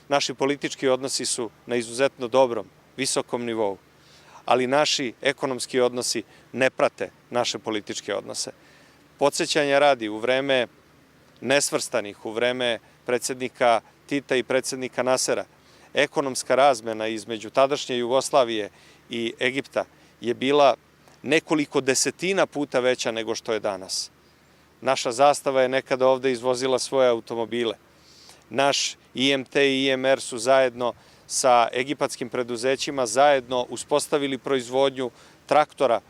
naši politički odnosi su na izuzetno dobrom, visokom nivou, ali naši ekonomski odnosi ne prate naše političke odnose. Podsećanja radi, u vreme nesvrstanih, u vreme predsednika Tita i predsednika Nasera, ekonomska razmena između tadašnje Jugoslavije i Egipta je bila nekoliko desetina puta veća nego što je danas. Naša zastava je nekada ovde izvozila svoje automobile. Naš IMT i IMR su zajedno sa egipatskim preduzećima zajedno uspostavili proizvodnju traktora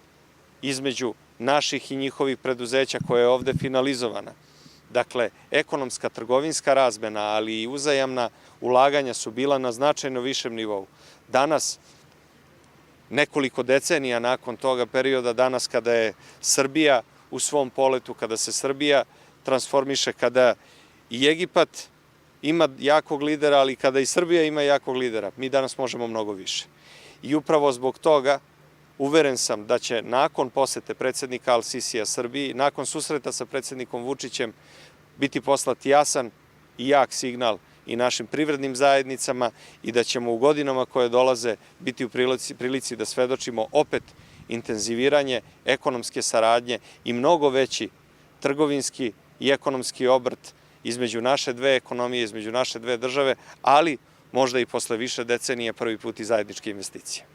između naših i njihovih preduzeća koja je ovde finalizovana. Dakle, ekonomska, trgovinska razmena, ali i uzajamna ulaganja su bila na značajno višem nivou. Danas, nekoliko decenija nakon toga perioda, danas kada je Srbija u svom poletu, kada se Srbija transformiše, kada i Egipat ima jakog lidera, ali kada i Srbija ima jakog lidera, mi danas možemo mnogo više. I upravo zbog toga uveren sam da će nakon posete predsednika Al-Sisija Srbiji, nakon susreta sa predsednikom Vučićem, biti poslat jasan i jak signal i našim privrednim zajednicama i da ćemo u godinama koje dolaze biti u prilici da svedočimo opet intenziviranje ekonomske saradnje i mnogo veći trgovinski i ekonomski obrt između naše dve ekonomije, između naše dve države, ali možda i posle više decenije prvi put i zajedničke investicije.